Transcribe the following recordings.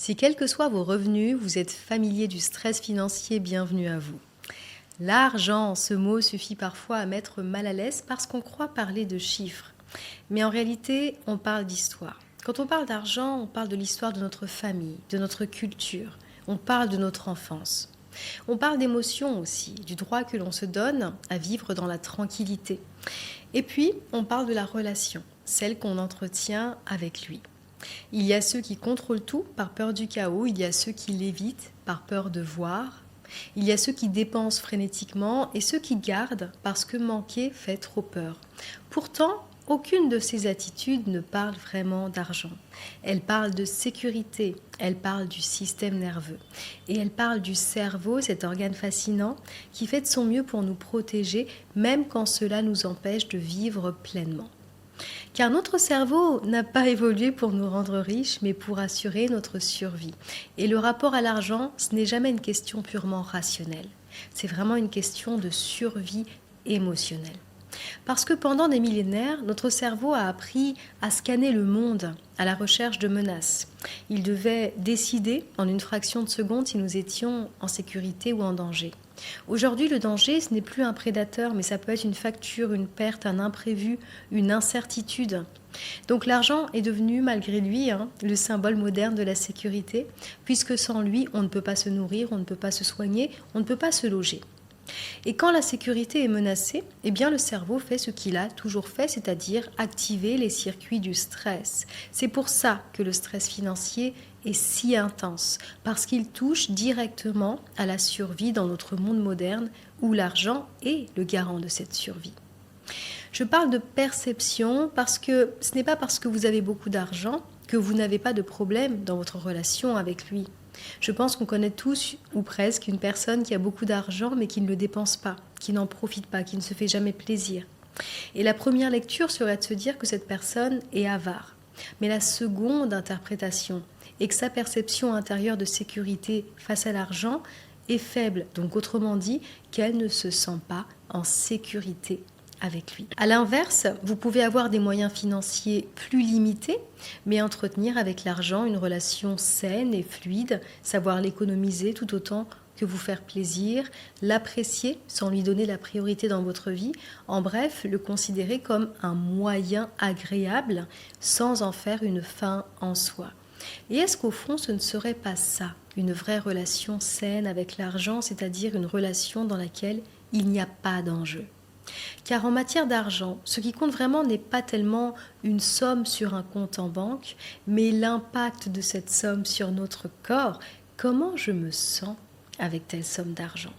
Si quels que soient vos revenus, vous êtes familier du stress financier, bienvenue à vous. L'argent, ce mot suffit parfois à mettre mal à l'aise parce qu'on croit parler de chiffres. Mais en réalité, on parle d'histoire. Quand on parle d'argent, on parle de l'histoire de notre famille, de notre culture. On parle de notre enfance. On parle d'émotions aussi, du droit que l'on se donne à vivre dans la tranquillité. Et puis, on parle de la relation, celle qu'on entretient avec lui. Il y a ceux qui contrôlent tout par peur du chaos, il y a ceux qui l'évitent par peur de voir, il y a ceux qui dépensent frénétiquement et ceux qui gardent parce que manquer fait trop peur. Pourtant, aucune de ces attitudes ne parle vraiment d'argent. Elle parle de sécurité, elle parle du système nerveux et elle parle du cerveau, cet organe fascinant qui fait de son mieux pour nous protéger même quand cela nous empêche de vivre pleinement. Car notre cerveau n'a pas évolué pour nous rendre riches, mais pour assurer notre survie. Et le rapport à l'argent, ce n'est jamais une question purement rationnelle. C'est vraiment une question de survie émotionnelle. Parce que pendant des millénaires, notre cerveau a appris à scanner le monde à la recherche de menaces. Il devait décider en une fraction de seconde si nous étions en sécurité ou en danger. Aujourd'hui, le danger, ce n'est plus un prédateur, mais ça peut être une facture, une perte, un imprévu, une incertitude. Donc l'argent est devenu, malgré lui, le symbole moderne de la sécurité, puisque sans lui, on ne peut pas se nourrir, on ne peut pas se soigner, on ne peut pas se loger. Et quand la sécurité est menacée, eh bien le cerveau fait ce qu'il a toujours fait, c'est-à-dire activer les circuits du stress. C'est pour ça que le stress financier est si intense, parce qu'il touche directement à la survie dans notre monde moderne où l'argent est le garant de cette survie. Je parle de perception parce que ce n'est pas parce que vous avez beaucoup d'argent que vous n'avez pas de problème dans votre relation avec lui. Je pense qu'on connaît tous, ou presque, une personne qui a beaucoup d'argent mais qui ne le dépense pas, qui n'en profite pas, qui ne se fait jamais plaisir. Et la première lecture serait de se dire que cette personne est avare. Mais la seconde interprétation est que sa perception intérieure de sécurité face à l'argent est faible, donc autrement dit, qu'elle ne se sent pas en sécurité avec lui. À l'inverse, vous pouvez avoir des moyens financiers plus limités, mais entretenir avec l'argent une relation saine et fluide, savoir l'économiser tout autant que vous faire plaisir, l'apprécier sans lui donner la priorité dans votre vie, en bref, le considérer comme un moyen agréable sans en faire une fin en soi. Et est-ce qu'au fond, ce ne serait pas ça, une vraie relation saine avec l'argent, c'est-à-dire une relation dans laquelle il n'y a pas d'enjeu ? Car en matière d'argent, ce qui compte vraiment n'est pas tellement une somme sur un compte en banque, mais l'impact de cette somme sur notre corps. Comment je me sens avec telle somme d'argent ?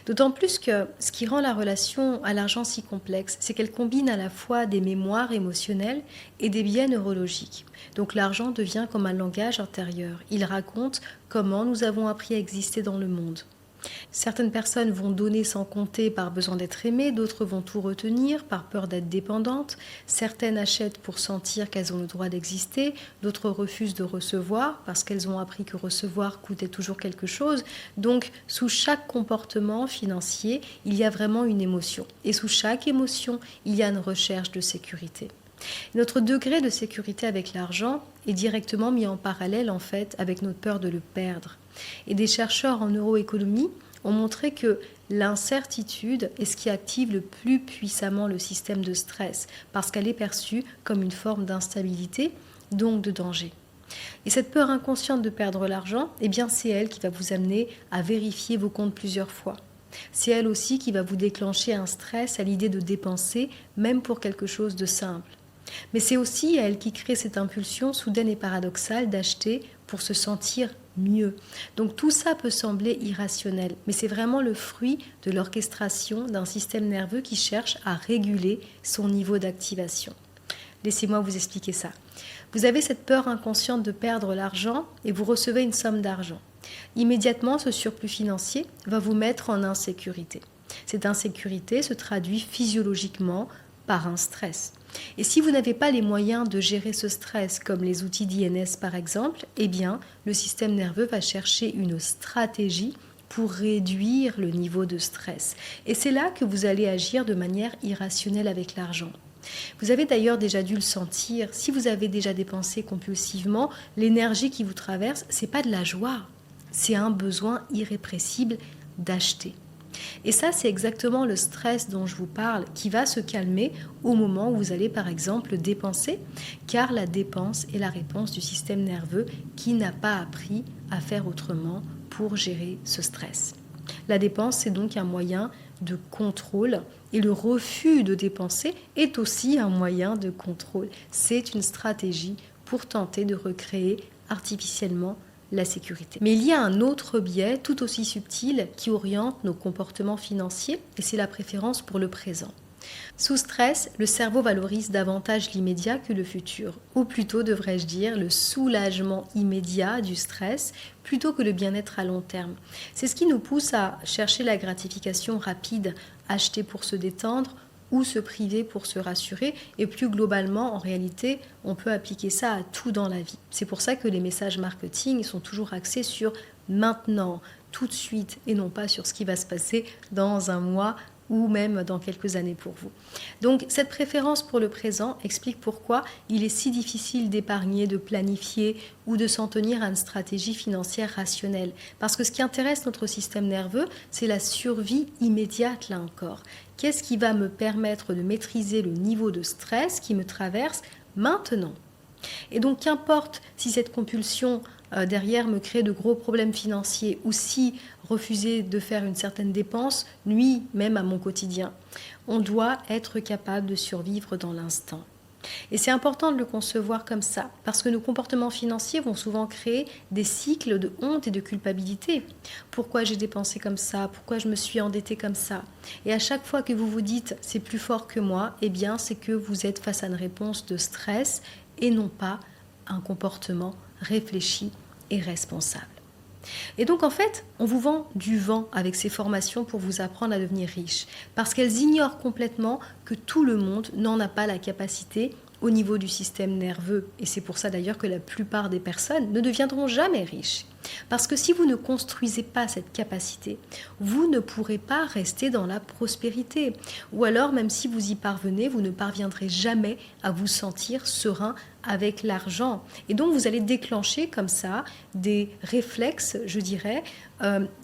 D'autant plus que ce qui rend la relation à l'argent si complexe, c'est qu'elle combine à la fois des mémoires émotionnelles et des biais neurologiques. Donc l'argent devient comme un langage intérieur. Il raconte comment nous avons appris à exister dans le monde. Certaines personnes vont donner sans compter par besoin d'être aimées, d'autres vont tout retenir par peur d'être dépendantes, certaines achètent pour sentir qu'elles ont le droit d'exister, d'autres refusent de recevoir parce qu'elles ont appris que recevoir coûtait toujours quelque chose. Donc sous chaque comportement financier, il y a vraiment une émotion. Et sous chaque émotion, il y a une recherche de sécurité. Notre degré de sécurité avec l'argent est directement mis en parallèle en fait avec notre peur de le perdre. Et des chercheurs en neuroéconomie ont montré que l'incertitude est ce qui active le plus puissamment le système de stress parce qu'elle est perçue comme une forme d'instabilité, donc de danger. Et cette peur inconsciente de perdre l'argent, eh bien c'est elle qui va vous amener à vérifier vos comptes plusieurs fois. C'est elle aussi qui va vous déclencher un stress à l'idée de dépenser, même pour quelque chose de simple. Mais c'est aussi elle qui crée cette impulsion soudaine et paradoxale d'acheter pour se sentir mieux. Donc tout ça peut sembler irrationnel, mais c'est vraiment le fruit de l'orchestration d'un système nerveux qui cherche à réguler son niveau d'activation. Laissez-moi vous expliquer ça. Vous avez cette peur inconsciente de perdre l'argent et vous recevez une somme d'argent. Immédiatement, ce surplus financier va vous mettre en insécurité. Cette insécurité se traduit physiologiquement par un stress. Et si vous n'avez pas les moyens de gérer ce stress, comme les outils d'INS par exemple, eh bien, le système nerveux va chercher une stratégie pour réduire le niveau de stress. Et c'est là que vous allez agir de manière irrationnelle avec l'argent. Vous avez d'ailleurs déjà dû le sentir, si vous avez déjà dépensé compulsivement, l'énergie qui vous traverse, c'est pas de la joie, c'est un besoin irrépressible d'acheter. Et ça, c'est exactement le stress dont je vous parle qui va se calmer au moment où vous allez par exemple dépenser, car la dépense est la réponse du système nerveux qui n'a pas appris à faire autrement pour gérer ce stress. La dépense, c'est donc un moyen de contrôle et le refus de dépenser est aussi un moyen de contrôle. C'est une stratégie pour tenter de recréer artificiellement la sécurité. Mais il y a un autre biais tout aussi subtil qui oriente nos comportements financiers et c'est la préférence pour le présent. Sous stress, le cerveau valorise davantage l'immédiat que le futur, ou plutôt devrais-je dire le soulagement immédiat du stress plutôt que le bien-être à long terme. C'est ce qui nous pousse à chercher la gratification rapide, acheter pour se détendre ou se priver pour se rassurer. Et plus globalement, en réalité, on peut appliquer ça à tout dans la vie. C'est pour ça que les messages marketing sont toujours axés sur maintenant, tout de suite, et non pas sur ce qui va se passer dans un mois ou même dans quelques années pour vous. Donc cette préférence pour le présent explique pourquoi il est si difficile d'épargner, de planifier ou de s'en tenir à une stratégie financière rationnelle. Parce que ce qui intéresse notre système nerveux, c'est la survie immédiate là encore. Qu'est-ce qui va me permettre de maîtriser le niveau de stress qui me traverse maintenant ? Et donc qu'importe si cette compulsion derrière me crée de gros problèmes financiers ou si refuser de faire une certaine dépense nuit même à mon quotidien. On doit être capable de survivre dans l'instant. Et c'est important de le concevoir comme ça, parce que nos comportements financiers vont souvent créer des cycles de honte et de culpabilité. Pourquoi j'ai dépensé comme ça ? Pourquoi je me suis endettée comme ça ? Et à chaque fois que vous vous dites « c'est plus fort que moi », eh bien c'est que vous êtes face à une réponse de stress et non pas un comportement réfléchi et responsable. Et donc en fait, on vous vend du vent avec ces formations pour vous apprendre à devenir riche, parce qu'elles ignorent complètement que tout le monde n'en a pas la capacité au niveau du système nerveux. Et c'est pour ça d'ailleurs que la plupart des personnes ne deviendront jamais riches. Parce que si vous ne construisez pas cette capacité, vous ne pourrez pas rester dans la prospérité. Ou alors, même si vous y parvenez, vous ne parviendrez jamais à vous sentir serein avec l'argent. Et donc, vous allez déclencher comme ça des réflexes, je dirais,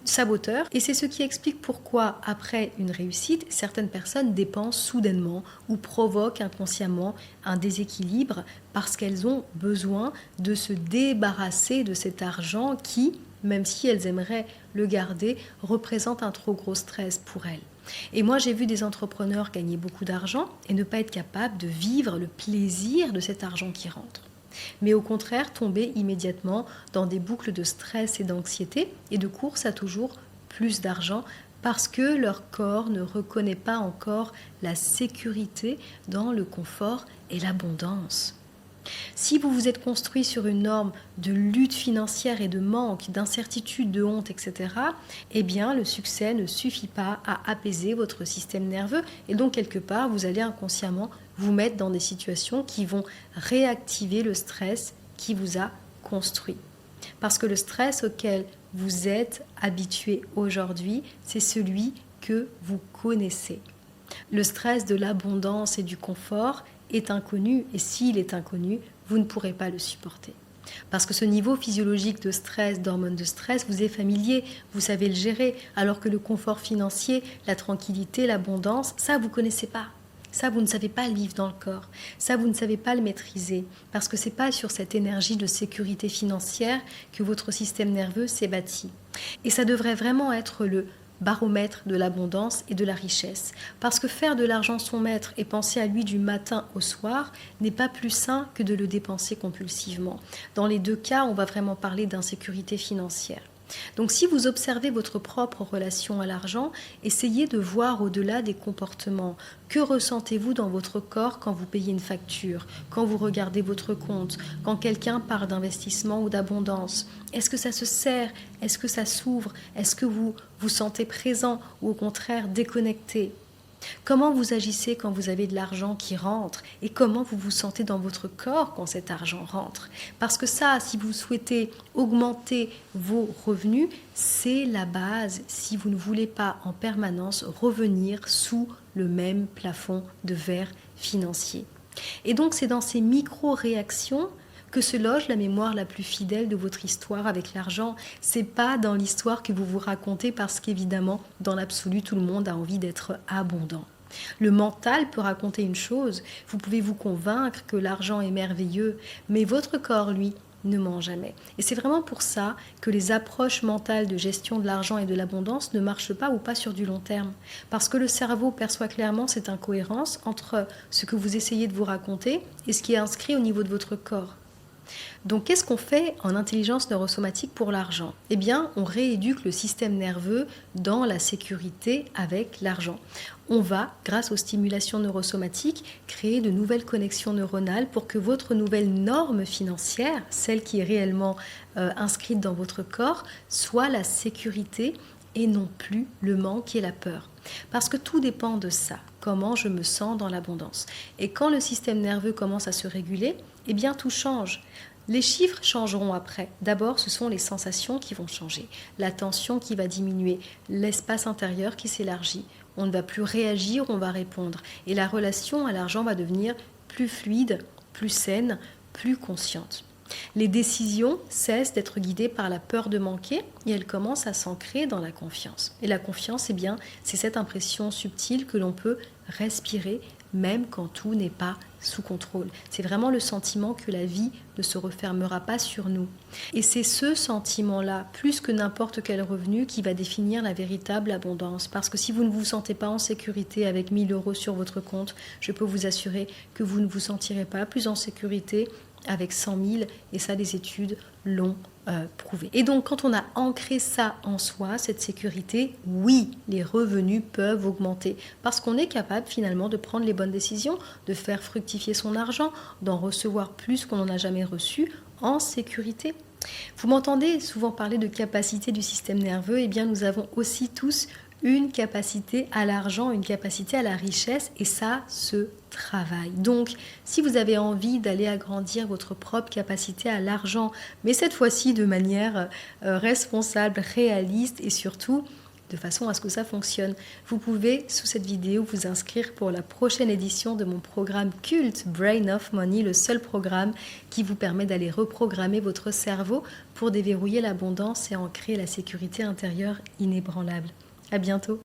saboteurs. Et c'est ce qui explique pourquoi, après une réussite, certaines personnes dépensent soudainement ou provoquent inconsciemment un déséquilibre parce qu'elles ont besoin de se débarrasser de cet argent qui, même si elles aimeraient le garder, représente un trop gros stress pour elles. Et moi, j'ai vu des entrepreneurs gagner beaucoup d'argent et ne pas être capables de vivre le plaisir de cet argent qui rentre. Mais au contraire, tomber immédiatement dans des boucles de stress et d'anxiété et de course à toujours plus d'argent parce que leur corps ne reconnaît pas encore la sécurité dans le confort et l'abondance. Si vous vous êtes construit sur une norme de lutte financière et de manque, d'incertitude, de honte, etc., eh bien, le succès ne suffit pas à apaiser votre système nerveux et donc, quelque part, vous allez inconsciemment vous mettre dans des situations qui vont réactiver le stress qui vous a construit. Parce que le stress auquel vous êtes habitué aujourd'hui, c'est celui que vous connaissez. Le stress de l'abondance et du confort est inconnu et s'il est inconnu, vous ne pourrez pas le supporter. Parce que ce niveau physiologique de stress, d'hormones de stress, vous est familier, vous savez le gérer, alors que le confort financier, la tranquillité, l'abondance, ça vous ne connaissez pas. Ça, vous ne savez pas le vivre dans le corps. Ça, vous ne savez pas le maîtriser. Parce que ce n'est pas sur cette énergie de sécurité financière que votre système nerveux s'est bâti. Et ça devrait vraiment être le baromètre de l'abondance et de la richesse. Parce que faire de l'argent son maître et penser à lui du matin au soir n'est pas plus sain que de le dépenser compulsivement. Dans les deux cas, on va vraiment parler d'insécurité financière. Donc si vous observez votre propre relation à l'argent, essayez de voir au-delà des comportements. Que ressentez-vous dans votre corps quand vous payez une facture, quand vous regardez votre compte, quand quelqu'un parle d'investissement ou d'abondance? Est-ce que ça se serre? Est-ce que ça s'ouvre? Est-ce que vous vous sentez présent ou au contraire déconnecté? Comment vous agissez quand vous avez de l'argent qui rentre et comment vous vous sentez dans votre corps quand cet argent rentre? Parce que ça, si vous souhaitez augmenter vos revenus, c'est la base si vous ne voulez pas en permanence revenir sous le même plafond de verre financier. Et donc c'est dans ces micro-réactions que se loge la mémoire la plus fidèle de votre histoire avec l'argent. C'est pas dans l'histoire que vous vous racontez parce qu'évidemment, dans l'absolu, tout le monde a envie d'être abondant. Le mental peut raconter une chose, vous pouvez vous convaincre que l'argent est merveilleux, mais votre corps, lui, ne ment jamais. Et c'est vraiment pour ça que les approches mentales de gestion de l'argent et de l'abondance ne marchent pas ou pas sur du long terme. Parce que le cerveau perçoit clairement cette incohérence entre ce que vous essayez de vous raconter et ce qui est inscrit au niveau de votre corps. Donc qu'est-ce qu'on fait en intelligence neurosomatique pour l'argent? Eh bien, on rééduque le système nerveux dans la sécurité avec l'argent. On va, grâce aux stimulations neurosomatiques, créer de nouvelles connexions neuronales pour que votre nouvelle norme financière, celle qui est réellement inscrite dans votre corps, soit la sécurité et non plus le manque et la peur. Parce que tout dépend de ça, comment je me sens dans l'abondance. Et quand le système nerveux commence à se réguler, eh bien tout change. Les chiffres changeront après. D'abord, ce sont les sensations qui vont changer, la tension qui va diminuer, l'espace intérieur qui s'élargit. On ne va plus réagir, on va répondre. Et la relation à l'argent va devenir plus fluide, plus saine, plus consciente. Les décisions cessent d'être guidées par la peur de manquer et elles commencent à s'ancrer dans la confiance. Et la confiance, eh bien, c'est cette impression subtile que l'on peut respirer même quand tout n'est pas sous contrôle. C'est vraiment le sentiment que la vie ne se refermera pas sur nous. Et c'est ce sentiment-là, plus que n'importe quel revenu, qui va définir la véritable abondance. Parce que si vous ne vous sentez pas en sécurité avec 1 000 € sur votre compte, je peux vous assurer que vous ne vous sentirez pas plus en sécurité avec 100 000, et ça, les études l'ont prouvé. Et donc, quand on a ancré ça en soi, cette sécurité, oui, les revenus peuvent augmenter parce qu'on est capable finalement de prendre les bonnes décisions, de faire fructifier son argent, d'en recevoir plus qu'on n'en a jamais reçu en sécurité. Vous m'entendez souvent parler de capacité du système nerveux, eh bien nous avons aussi tous une capacité à l'argent, une capacité à la richesse, et ça se travaille. Donc, si vous avez envie d'aller agrandir votre propre capacité à l'argent, mais cette fois-ci de manière responsable, réaliste et surtout de façon à ce que ça fonctionne, vous pouvez, sous cette vidéo, vous inscrire pour la prochaine édition de mon programme culte Brain of Money, le seul programme qui vous permet d'aller reprogrammer votre cerveau pour déverrouiller l'abondance et ancrer la sécurité intérieure inébranlable. À bientôt.